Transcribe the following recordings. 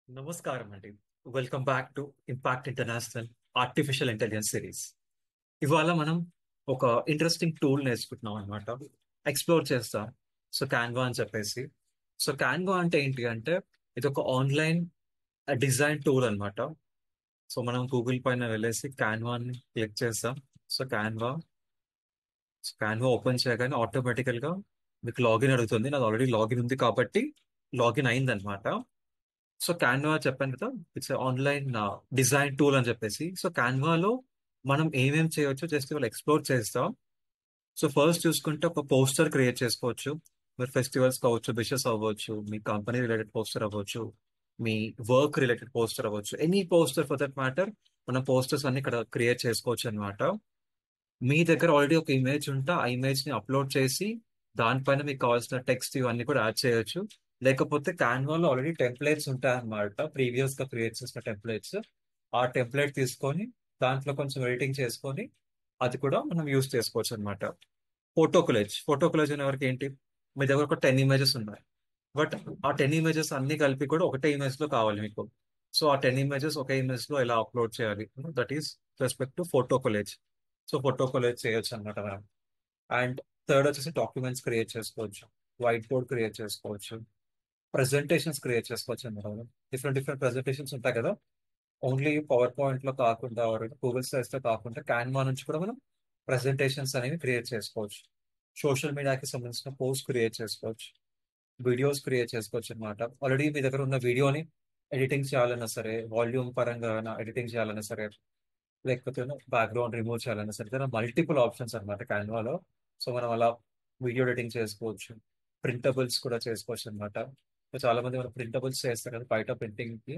నమస్కారం అండి. Welcome back to impact international artificial intelligence series. ఇవాళ మనం ఒక ఇంట్రెస్టింగ్ టూల్ నేర్చుకుంటున్నాం అనమాట. ఎక్స్ప్లోర్ చేస్తాం. సో క్యాన్వా అని చెప్పేసి. సో క్యాన్వా అంటే ఏంటి అంటే ఇది ఒక ఆన్లైన్ డిజైన్ టూల్ అన్నమాట. సో మనం గూగుల్ పైన వెళ్ళేసి క్యాన్వాని క్లిక్ చేస్తాం. సో క్యాన్వా ఓపెన్ చేయగానే ఆటోమేటికల్ గా మీకు లాగిన్ అడుగుతుంది. నాది ఆల్రెడీ లాగిన్ ఉంది కాబట్టి లాగిన్ అయింది అనమాట. సో క్యాన్వా చెప్పాను కదా, ఇట్స్ ఆన్లైన్ డిజైన్ టూల్ అని చెప్పేసి. సో క్యాన్వాలో మనం ఏమేం చేయొచ్చు జస్ట్ ఇవాళ ఎక్స్ప్లోర్ చేస్తాం. సో ఫస్ట్ చూసుకుంటే ఒక పోస్టర్ క్రియేట్ చేసుకోవచ్చు. మీరు ఫెస్టివల్స్ కావచ్చు, విషెస్ అవ్వచ్చు, మీ కంపెనీ రిలేటెడ్ పోస్టర్ అవ్వచ్చు, మీ వర్క్ రిలేటెడ్ పోస్టర్ అవ్వచ్చు, any poster for that matter. మనం పోస్టర్స్ అన్ని ఇక్కడ క్రియేట్ చేసుకోవచ్చు అనమాట. మీ దగ్గర ఆల్రెడీ ఒక ఇమేజ్ ఉంటే ఆ ఇమేజ్ ని అప్లోడ్ చేసి దానిపైన మీకు కావాల్సిన టెక్స్ట్ ఇవన్నీ కూడా యాడ్ చేయొచ్చు. లేకపోతే క్యాన్వాలో ఆల్రెడీ టెంప్లెట్స్ ఉంటాయి అన్నమాట, ప్రీవియస్ గా క్రియేట్ చేసిన టెంప్లెట్స్. ఆ టెంప్లెట్ తీసుకొని దాంట్లో కొంచెం ఎడిటింగ్ చేసుకొని అది కూడా మనం యూస్ చేసుకోవచ్చు అనమాట. ఫోటో కొలేజ్ అనే వరకు ఏంటి, మీ దగ్గర ఒక 10 ఇమేజెస్ ఉన్నాయి. బట్ ఆ 10 ఇమేజెస్ అన్ని కలిపి కూడా ఒకటే ఇమేజ్ లో కావాలి మీకు. సో ఆ 10 ఇమేజెస్ ఒక ఇమేజ్ లో ఎలా అప్లోడ్ చేయాలి, that is respect to photo collage. So photo collage చేయొచ్చు అనమాట మనం. అండ్ థర్డ్ వచ్చేసి డాక్యుమెంట్స్ క్రియేట్ చేసుకోవచ్చు, వైట్ బోర్డ్ క్రియేట్ చేసుకోవచ్చు, ప్రెజెంటేషన్స్ క్రియేట్ చేసుకోవచ్చు అనమాట. డిఫరెంట్ డిఫరెంట్ ప్రెజెంటేషన్స్ ఉంటాయి కదా, ఓన్లీ పవర్ పాయింట్ లో కాకుండా గూగుల్ స్లైడ్స్ లో కాకుండా క్యాన్వా నుంచి కూడా మనం ప్రెజెంటేషన్స్ అనేవి క్రియేట్ చేసుకోవచ్చు. సోషల్ మీడియాకి సంబంధించిన పోస్ట్ క్రియేట్ చేసుకోవచ్చు, వీడియోస్ క్రియేట్ చేసుకోవచ్చు అనమాట. ఆల్రెడీ మీ దగ్గర ఉన్న వీడియోని ఎడిటింగ్ చేయాలన్నా సరే, వాల్యూమ్ పరంగా ఎడిటింగ్ చేయాలన్నా సరే, లేకపోతే బ్యాక్గ్రౌండ్ రిమూవ్ చేయాలన్నా సరే, there are మల్టిపుల్ ఆప్షన్స్ అనమాట క్యాన్వాలో. సో మనం అలా వీడియో ఎడిటింగ్ చేసుకోవచ్చు, ప్రింటబుల్స్ కూడా చేసుకోవచ్చు అనమాట. సో చాలా మంది మనం ప్రింటబుల్స్ చేస్తారు కదా బయట ప్రింటింగ్ కి.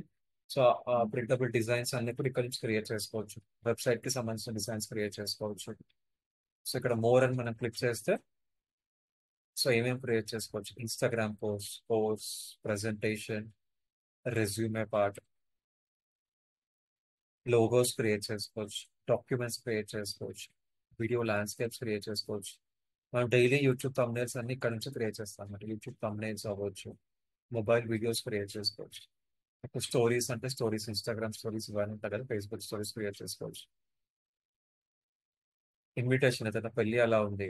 సో ఆ ప్రింటబుల్ డిజైన్స్ అన్ని కూడా ఇక్కడ నుంచి క్రియేట్ చేసుకోవచ్చు. వెబ్సైట్ కి సంబంధించిన డిజైన్స్ క్రియేట్ చేసుకోవచ్చు. సో ఇక్కడ మోర్ అని మనం క్లిక్ చేస్తే సో ఏమేమి క్రియేట్ చేసుకోవచ్చు, Instagram post, presentation, resume part, logos create చేసుకోవచ్చు, డాక్యుమెంట్స్ క్రియేట్ చేసుకోవచ్చు, వీడియో ల్యాండ్స్కేప్స్ క్రియేట్ చేసుకోవచ్చు. మనం డైలీ యూట్యూబ్ thumbnails అన్ని ఇక్కడ నుంచి క్రియేట్ చేస్తాం అన్నమాట. యూట్యూబ్ thumbnails అవ్వచ్చు, మొబైల్ వీడియోస్ క్రియేట్ చేసుకోవచ్చు. ఇప్పుడు స్టోరీస్ అంటే స్టోరీస్, ఇన్స్టాగ్రామ్ స్టోరీస్ ఇవన్నీ ఉంటాయి కదా, ఫేస్బుక్ స్టోరీస్ క్రియేట్ చేసుకోవచ్చు. ఇన్విటేషన్ ఏదైనా పెళ్లి అలా ఉంది,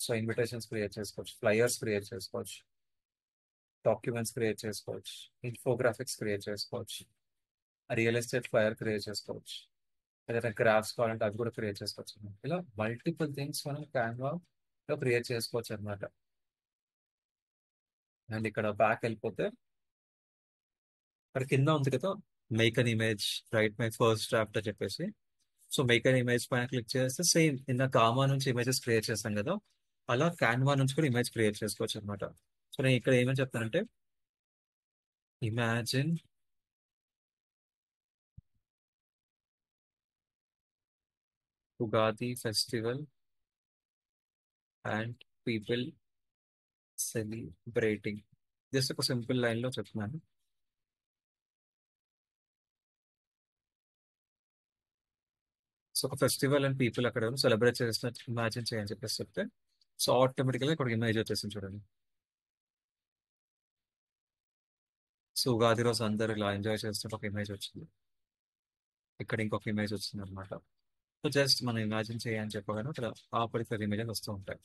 సో ఇన్విటేషన్స్ క్రియేట్ చేసుకోవచ్చు, ఫ్లైయర్స్ క్రియేట్ చేసుకోవచ్చు, డాక్యుమెంట్స్ క్రియేట్ చేసుకోవచ్చు, ఇన్ఫోగ్రాఫిక్స్ క్రియేట్ చేసుకోవచ్చు, రియల్ ఎస్టేట్ ఫ్లైయర్ క్రియేట్ చేసుకోవచ్చు, ఏదైనా గ్రాఫ్స్ కావాలంటే అవి కూడా క్రియేట్ చేసుకోవచ్చు. ఇలా మల్టిపుల్ థింగ్స్ మనం క్యాన్వా లో క్రియేట్ చేసుకోవచ్చు అనమాట. అండ్ ఇక్కడ బ్యాక్ వెళ్ళిపోతే ఇక్కడ కింద ఉంది కదా, make an image, right my first draft అని చెప్పేసి. సో మేక్ అన్ ఇమేజ్ పైన క్లిక్ చేస్తే సేమ్ ఇంత కామా నుంచి ఇమేజెస్ క్రియేట్ చేస్తాం కదా, అలా క్యాన్వా నుంచి కూడా ఇమేజ్ క్రియేట్ చేసుకోవచ్చు అనమాట. సో నేను ఇక్కడ ఏమని చెప్తానంటే, imagine Ugadi festival and people celebrating. Just ఒక సింపుల్ లైన్ లో చెప్తున్నాను. సో ఒక ఫెస్టివల్ అండ్ పీపుల్ అక్కడ సెలబ్రేట్ చేస్తున్నట్టు ఇమాజిన్ చేయని చెప్పేసి చెప్తే సో ఆటోమేటిక్గా ఇక్కడ ఇమేజ్ వచ్చేసింది చూడండి. సో ఉగాది రోజు అందరు ఇలా ఎంజాయ్ చేస్తుంటే ఒక ఇమేజ్ వచ్చింది. ఇక్కడ ఇంకొక ఇమేజ్ వచ్చింది అనమాట. సో జస్ట్ మనం ఇమాజిన్ చేయని చెప్పగానే ఇక్కడ ఆపడితే ఇమేజెస్ వస్తూ ఉంటాయి.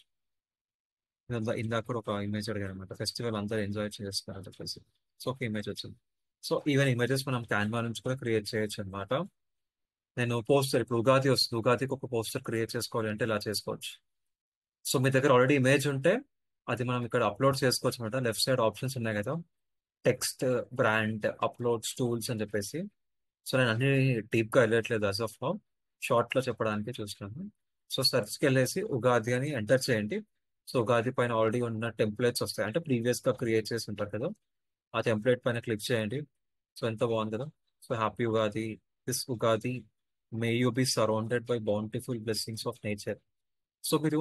ఇందాక కూడా ఒక ఇమేజ్ అడిగారు అనమాట, ఫెస్టివల్ అందరూ ఎంజాయ్ చేస్తున్నారు అని చెప్పేసి. సో ఒక ఇమేజ్ వచ్చింది. సో ఈవెన్ ఇమేజెస్ మనం క్యాన్వా నుంచి కూడా క్రియేట్ చేయొచ్చు అనమాట. నేను పోస్టర్, ఇప్పుడు ఉగాది వస్తుంది, ఉగాదికి ఒక పోస్టర్ క్రియేట్ చేసుకోవాలి అంటే ఇలా చేసుకోవచ్చు. సో మీ దగ్గర ఆల్రెడీ ఇమేజ్ ఉంటే అది మనం ఇక్కడ అప్లోడ్ చేసుకోవచ్చు అనమాట. లెఫ్ట్ సైడ్ ఆప్షన్స్ ఉన్నాయి కదా, టెక్స్ట్, బ్రాండ్, అప్లోడ్స్, టూల్స్ అని చెప్పేసి. సో నేను అన్ని డీప్ గా వెళ్ళట్లేదు అస్ ఆఫ్ నౌ, షార్ట్ లో చెప్పడానికి చూస్తున్నాను. సో సెర్చ్కి వెళ్ళేసి ఉగాది అని ఎంటర్ చేయండి. సో ఉగాది పైన ఆల్రెడీ ఉన్న టెంప్లెట్స్ వస్తాయి, అంటే ప్రీవియస్ గా క్రియేట్ చేసి ఉంటారు కదా, ఆ టెంప్లెట్ పైన క్లిక్ చేయండి. సో ఎంత బాగుంది కదా. So happy Ugadi, this Ugadi may you be surrounded by bountiful blessings of nature. So మీరు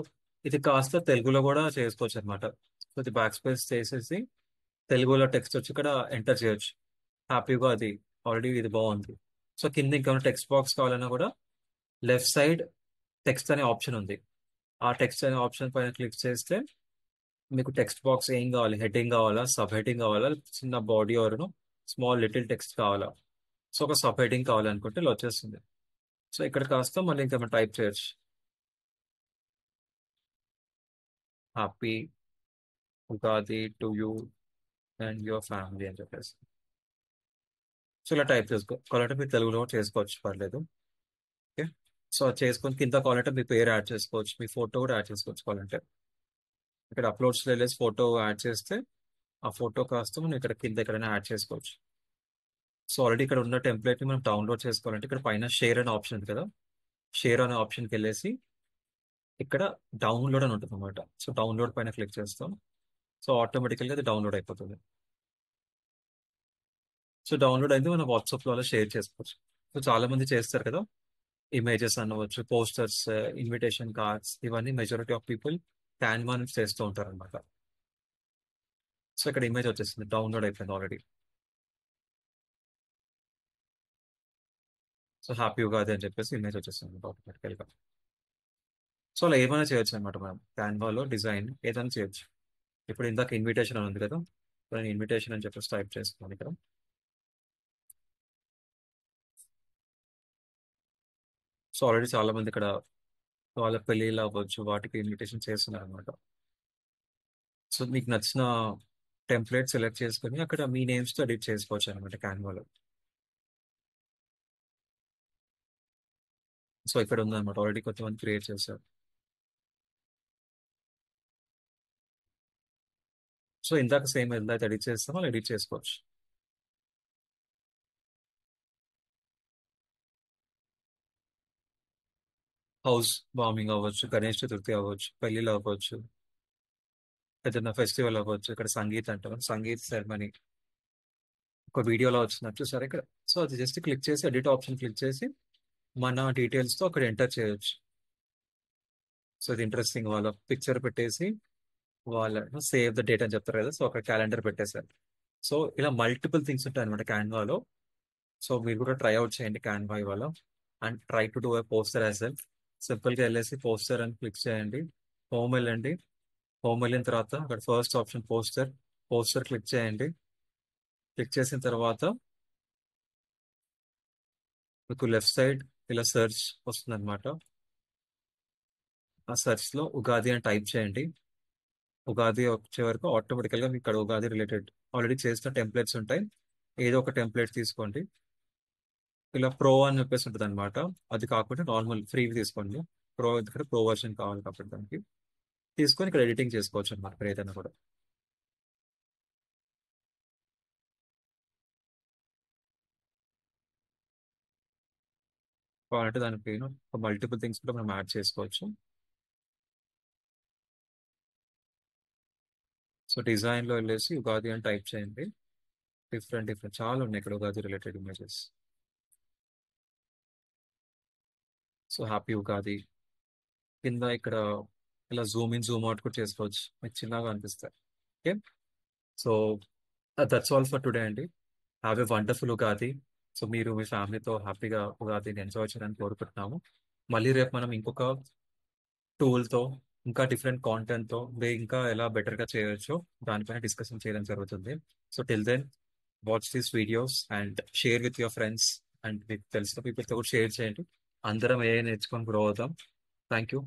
ఇది కాస్త తెలుగులో కూడా చేసుకోవచ్చు అనమాట. సో ఇది బ్యాక్ స్పేస్ చేసేసి తెలుగులో టెక్స్ట్ వచ్చి ఇక్కడ ఎంటర్ చేయొచ్చు. హ్యాపీగా అది ఆల్రెడీ ఇది బాగుంది. సో కింద ఇంకేమైనా టెక్స్ట్ బాక్స్ కావాలన్నా కూడా లెఫ్ట్ సైడ్ టెక్స్ట్ అనే ఆప్షన్ ఉంది. ఆ టెక్స్ట్ అనే ఆప్షన్ పైన క్లిక్ చేస్తే మీకు టెక్స్ట్ బాక్స్ ఏం కావాలి, హెడ్డింగ్ కావాలా, సబ్ హెడ్డింగ్ కావాలా, చిన్న బాడీ ఎవరును, స్మాల్ లిటిల్ టెక్స్ట్ కావాలా, సో ఒక సబ్ హెడింగ్ కావాలనుకుంటే ఇలా వచ్చేస్తుంది. సో ఇక్కడ కాస్త మళ్ళీ ఇంకా మనం టైప్ చేయొచ్చు, happy Ugadi to you and your family అని చెప్పేసి. సో ఇలా టైప్ కావాలంటే మీరు తెలుగులో కూడా చేసుకోవచ్చు, పర్లేదు. ఓకే. సో అది చేసుకొని కింద కావాలంటే మీ పేరు యాడ్ చేసుకోవచ్చు, మీ ఫోటో కూడా యాడ్ చేసుకోవచ్చు కావాలంటే. ఇక్కడ అప్లోడ్స్లో వెళ్ళేసి ఫోటో యాడ్ చేస్తే ఆ ఫోటో కాస్త మనం ఇక్కడ కింద ఎక్కడైనా యాడ్ చేసుకోవచ్చు. సో ఆల్రెడీ ఇక్కడ ఉన్న టెంప్లెట్ ని మనం డౌన్లోడ్ చేసుకోవాలంటే ఇక్కడ పైన షేర్ అనే ఆప్షన్ ఉంది కదా, షేర్ అనే ఆప్షన్కి వెళ్ళేసి ఇక్కడ డౌన్లోడ్ అని ఉంటుంది అనమాట. సో డౌన్లోడ్ పైన క్లిక్ చేస్తాం, సో ఆటోమేటికల్గా అది డౌన్లోడ్ అయిపోతుంది. సో డౌన్లోడ్ అయితే మనం వాట్సాప్లో అలా షేర్ చేసుకోవచ్చు. సో చాలా మంది చేస్తారు కదా, ఇమేజెస్ అనవచ్చు, పోస్టర్స్, ఇన్విటేషన్ కార్డ్స్, ఇవన్నీ మెజారిటీ ఆఫ్ పీపుల్ క్యాన్వా నుంచి చేస్తూ ఉంటారు అనమాట. సో ఇక్కడ ఇమేజ్ వచ్చేసింది, డౌన్లోడ్ అయిపోయింది ఆల్రెడీ. సో హ్యాపీ ఉగాది అని చెప్పేసి ఇమేజ్ వచ్చేస్తుంది ఆటోమేటికల్గా. సో అలా ఏమైనా చేయొచ్చు అనమాట, మనం క్యాన్వాలో డిజైన్ ఏదైనా చేయొచ్చు. ఇప్పుడు ఇందాక ఇన్విటేషన్ అని ఉంది కదా, ఇప్పుడు నేను ఇన్విటేషన్ అని చెప్పేసి టైప్ చేసుకున్నాను ఇక్కడ. సో ఆల్రెడీ చాలా మంది ఇక్కడ వాళ్ళ పెళ్ళిళ్ళు అవ్వచ్చు, వాటికి ఇన్విటేషన్ చేస్తున్నారు అనమాట. సో మీకు నచ్చిన టెంప్లెట్ సెలెక్ట్ చేసుకొని అక్కడ మీ నేమ్స్ తో ఎడిట్ చేసుకోవచ్చు అనమాట క్యాన్వాలో. సో ఇక్కడ ఉందన్నమాట, ఆల్రెడీ కొంతమంది క్రియేట్ చేశారు. సో ఇందాక సేమ్ ఎంత ఎడిట్ చేస్తామో అలా ఎడిట్ చేసుకోవచ్చు. హౌస్ వార్మింగ్ అవ్వచ్చు, గణేష్ చతుర్థి అవ్వచ్చు, పెళ్లిళ్ళు అవ్వచ్చు, ఏదైనా ఫెస్టివల్ అవ్వచ్చు. ఇక్కడ సంగీత్ అంటారు, సంగీత్ సెరమనీ ఒక వీడియోలో వచ్చినట్టు సరే ఇక్కడ. సో అది జస్ట్ క్లిక్ చేసి ఎడిట్ ఆప్షన్ క్లిక్ చేసి మన డీటెయిల్స్ తో అక్కడ ఎంటర్ చేయొచ్చు. సో ఇది ఇంట్రెస్టింగ్, వాళ్ళ పిక్చర్ పెట్టేసి వాళ్ళ సేవ్ ద డేట్ అని చెప్తారు కదా, సో అక్కడ క్యాలెండర్ పెట్టేశారు. సో ఇలా మల్టిపుల్ థింగ్స్ ఉంటాయి అనమాట క్యాన్వాలో. సో మీరు కూడా ట్రై అవుట్ చేయండి క్యాన్వా ఇవాళ, and try to do a poster as well. Simple గా వెళ్ళేసి పోస్టర్ అని క్లిక్ చేయండి, హోమ్ వెళ్ళండి, హోమ్ వెళ్ళిన తర్వాత అక్కడ first option poster, poster click చేయండి. క్లిక్ చేసిన తర్వాత మీకు లెఫ్ట్ సైడ్ ఇలా సెర్చ్ వస్తుంది అనమాట. ఆ సెర్చ్ లో ఉగాది అని టైప్ చేయండి. ఉగాది వచ్చే వరకు ఆటోమేటికల్ గా మీకు ఇక్కడ ఉగాది రిలేటెడ్ ఆల్రెడీ చేసిన టెంప్లెట్స్ ఉంటాయి, ఏదో ఒక టెంప్లెట్ తీసుకోండి. ఇలా ప్రో అని చెప్పేసి ఉంటుంది అనమాట, అది కాకుండా నార్మల్ ఫ్రీ తీసుకోండి. ప్రో ఎందుకంటే ప్రో వర్షన్ కావాలి కాబట్టి దానికి తీసుకొని ఇక్కడ ఎడిటింగ్ చేసుకోవచ్చు అనమాట మీరు ఏదైనా కూడా. కావాలంటే దానికి మల్టిపుల్ థింగ్స్ కూడా మనం యాడ్ చేసుకోవచ్చు. సో డిజైన్ లో వెళ్ళేసి ఉగాది అని టైప్ చేయండి. డిఫరెంట్ డిఫరెంట్ చాలా ఉన్నాయి ఇక్కడ Ugadi related images. So happy Ugadi కింద ఇక్కడ ఇలా జూమ్ ఇన్ జూమ్ అవుట్ కూడా చేసుకోవచ్చు, మీకు చిన్నగా అనిపిస్తాయి. Okay. So that's all for today అండి. Have a wonderful Ugadi. So మీరు మీ ఫ్యామిలీతో హ్యాపీగా ఉగాదిని ఎంజాయ్ చేయాలని కోరుకుంటున్నాము. మళ్ళీ రేపు మనం ఇంకొక టూల్తో ఇంకా డిఫరెంట్ కాంటెంట్తో ఇంకా ఎలా బెటర్గా చేయొచ్చో దానిపైన డిస్కషన్ చేయడం జరుగుతుంది. So till then watch these videos and share with your friends, and మీకు తెలిసిన పీపుల్తో కూడా షేర్ చేయండి. అందరం ఏ నేర్చుకొని గ్రో అవుదాం. Thank you.